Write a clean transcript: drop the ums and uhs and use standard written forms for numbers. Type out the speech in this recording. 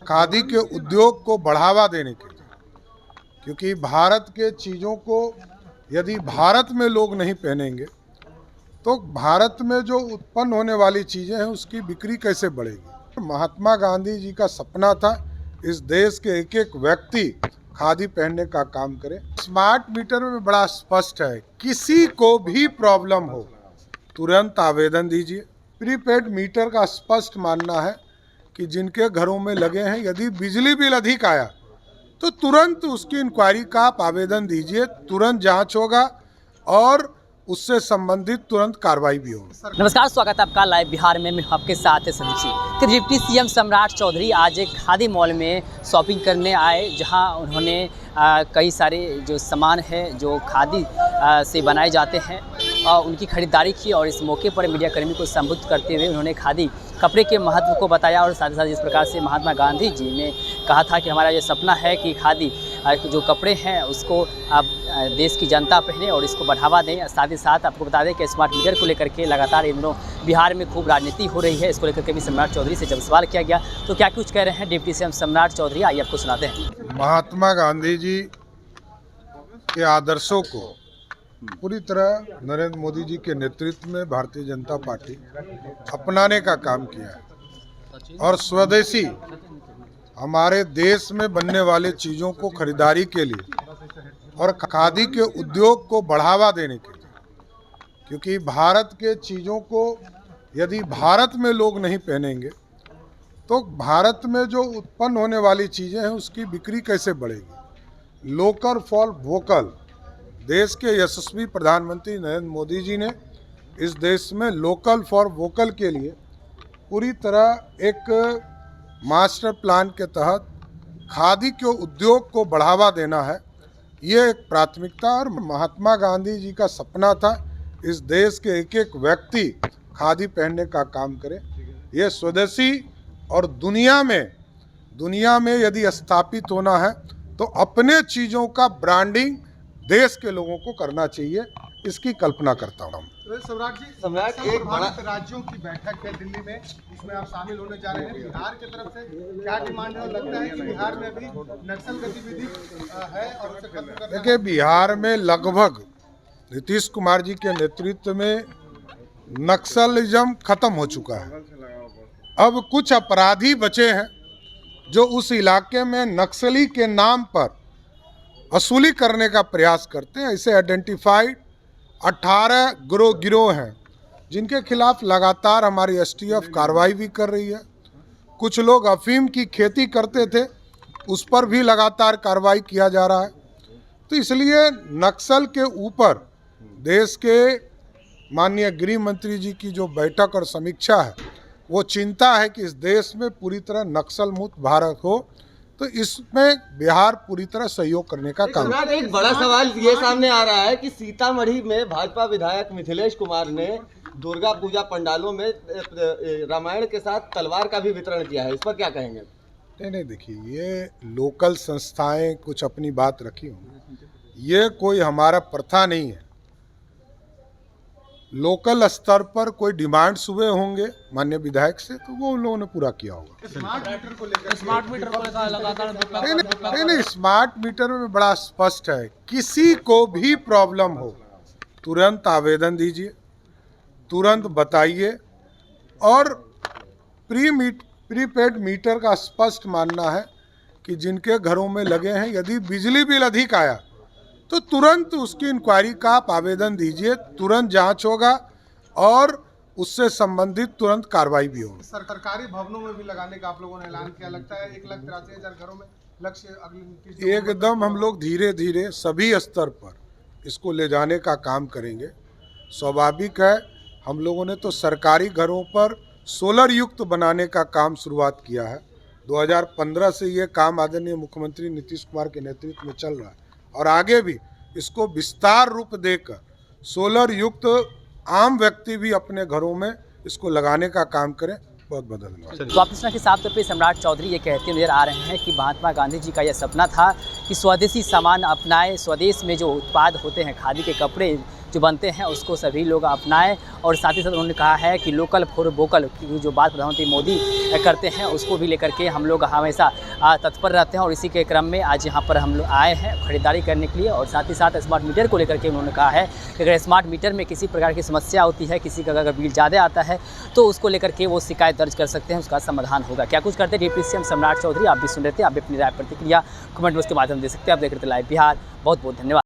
खादी के उद्योग को बढ़ावा देने के लिए, क्योंकि भारत के चीज़ों को यदि भारत में लोग नहीं पहनेंगे तो भारत में जो उत्पन्न होने वाली चीज़ें हैं उसकी बिक्री कैसे बढ़ेगी। महात्मा गांधी जी का सपना था इस देश के एक एक व्यक्ति खादी पहनने का काम करे। स्मार्ट मीटर में बड़ा स्पष्ट है, किसी को भी प्रॉब्लम हो तुरंत आवेदन दीजिए। प्रीपेड मीटर का स्पष्ट मानना है कि जिनके घरों में लगे हैं यदि बिजली बिल अधिक आया तो तुरंत उसकी इंक्वायरी का आप आवेदन दीजिए, तुरंत जांच होगा और उससे संबंधित तुरंत कार्रवाई भी होगी। नमस्कार, स्वागत है आपका लाइव बिहार में। मैं आपके साथ है संदीप सिंह। डिप्टी सीएम सम्राट चौधरी आज एक खादी मॉल में शॉपिंग करने आए, जहां उन्होंने कई सारे जो सामान है जो खादी से बनाए जाते हैं उनकी खरीदारी की और इस मौके पर मीडिया कर्मी को संबोधित करते हुए उन्होंने खादी कपड़े के महत्व को बताया और साथ ही साथ जिस प्रकार से महात्मा गांधी जी ने कहा था कि हमारा ये सपना है कि खादी जो कपड़े हैं उसको अब देश की जनता पहने और इसको बढ़ावा दें। साथ ही साथ आपको बता दें कि स्मार्ट मीटर को लेकर के लगातार इन दिनों बिहार में खूब राजनीति हो रही है। इसको लेकर के भी सम्राट चौधरी से जब सवाल किया गया तो क्या कुछ कह रहे हैं डिप्टी सीएम सम्राट चौधरी, आइए आपको सुनाते हैं। महात्मा गांधी जी के आदर्शों को पूरी तरह नरेंद्र मोदी जी के नेतृत्व में भारतीय जनता पार्टी अपनाने का काम किया है और स्वदेशी हमारे देश में बनने वाले चीज़ों को खरीदारी के लिए और खादी के उद्योग को बढ़ावा देने के लिए, क्योंकि भारत के चीज़ों को यदि भारत में लोग नहीं पहनेंगे तो भारत में जो उत्पन्न होने वाली चीज़ें हैं उसकी बिक्री कैसे बढ़ेगी। लोकल फॉर वोकल, देश के यशस्वी प्रधानमंत्री नरेंद्र मोदी जी ने इस देश में लोकल फॉर वोकल के लिए पूरी तरह एक मास्टर प्लान के तहत खादी के उद्योग को बढ़ावा देना है, ये एक प्राथमिकता। और महात्मा गांधी जी का सपना था इस देश के एक एक व्यक्ति खादी पहनने का काम करे। ये स्वदेशी और दुनिया में यदि स्थापित होना है तो अपने चीज़ों का ब्रांडिंग देश के लोगों को करना चाहिए, इसकी कल्पना करता हूँ। सम्राट एक भारत राज्यों की बैठक है दिल्ली में, इसमें आप शामिल होने जा रहे हैं। बिहार की तरफ से क्या डिमांड है? लगता है कि बिहार में भी नक्सल गतिविधि है और उसे खत्म करना। देखिए, बिहार में लगभग नीतीश कुमार जी के नेतृत्व में नक्सलिज्म खत्म हो चुका है। अब कुछ अपराधी बचे हैं जो उस इलाके में नक्सली के नाम पर वसूली करने का प्रयास करते हैं। ऐसे आइडेंटिफाइड 18 गिरोह हैं जिनके खिलाफ लगातार हमारी एसटीएफ कार्रवाई भी कर रही है। कुछ लोग अफीम की खेती करते थे, उस पर भी लगातार कार्रवाई किया जा रहा है। तो इसलिए नक्सल के ऊपर देश के माननीय गृह मंत्री जी की जो बैठक और समीक्षा है, वो चिंता है कि इस देश में पूरी तरह नक्सल मुक्त भारत हो, तो इसमें बिहार पूरी तरह सहयोग करने का काम। एक बड़ा सवाल ये सामने आ रहा है कि सीतामढ़ी में भाजपा विधायक मिथिलेश कुमार ने दुर्गा पूजा पंडालों में रामायण के साथ तलवार का भी वितरण किया है, इस पर क्या कहेंगे? नहीं, देखिए, ये लोकल संस्थाएं कुछ अपनी बात रखी होंगी, ये कोई हमारा प्रथा नहीं है। लोकल स्तर पर कोई डिमांड्स हुए होंगे माननीय विधायक से, तो वो उन लोगों ने पूरा किया होगा। स्मार्ट मीटर को लेकर लगातार नहीं, स्मार्ट मीटर में बड़ा स्पष्ट है, किसी को भी प्रॉब्लम हो तुरंत आवेदन दीजिए, तुरंत बताइए। और प्रीपेड मीटर का स्पष्ट मानना है कि जिनके घरों में लगे हैं यदि बिजली बिल अधिक आया तो तुरंत उसकी इंक्वायरी का आप आवेदन दीजिए, तुरंत जांच होगा और उससे संबंधित तुरंत कार्रवाई भी होगी। सरकारी भवनों में भी लगाने का आप लोगों ने ऐलान किया, लगता है 1,83,000 घरों में लक्ष्य अगली एकदम हम लोग धीरे धीरे सभी स्तर पर इसको ले जाने का काम करेंगे। स्वाभाविक है, हम लोगों ने तो सरकारी घरों पर सोलर युक्त बनाने का काम शुरुआत किया है। 2015 से ये काम आदरणीय मुख्यमंत्री नीतीश कुमार के नेतृत्व में चल रहा है और आगे भी इसको विस्तार रूप देकर सोलर युक्त आम व्यक्ति भी अपने घरों में इसको लगाने का काम करें। बहुत बहुत धन्यवाद। तो आप के साफ तौर पे सम्राट चौधरी ये कहते नजर आ रहे हैं कि महात्मा गांधी जी का यह सपना था कि स्वदेशी सामान अपनाएं, स्वदेश में जो उत्पाद होते हैं खादी के कपड़े जो बनते हैं उसको सभी लोग अपनाएं। और साथ ही साथ उन्होंने कहा है कि लोकल फॉर वोकल की जो बात प्रधानमंत्री मोदी करते हैं उसको भी लेकर के हम लोग हमेशा तत्पर रहते हैं। और इसी के क्रम में आज यहाँ पर हम लोग आए हैं खरीदारी करने के लिए। और साथ ही साथ स्मार्ट मीटर को लेकर के उन्होंने कहा है कि अगर स्मार्ट मीटर में किसी प्रकार की समस्या होती है, किसी का अगर बिल ज़्यादा आता है तो उसको लेकर के वो शिकायत दर्ज कर सकते हैं, उसका समाधान होगा। क्या कुछ करते हैं डिप्टी सीएम सम्राट चौधरी, आप भी सुन रहे थे, आप भी अपनी राय प्रतिक्रिया कमेंट बॉक्स के माध्यम दे सकते हैं। आप देख रहे थे लाइव बिहार, बहुत बहुत धन्यवाद।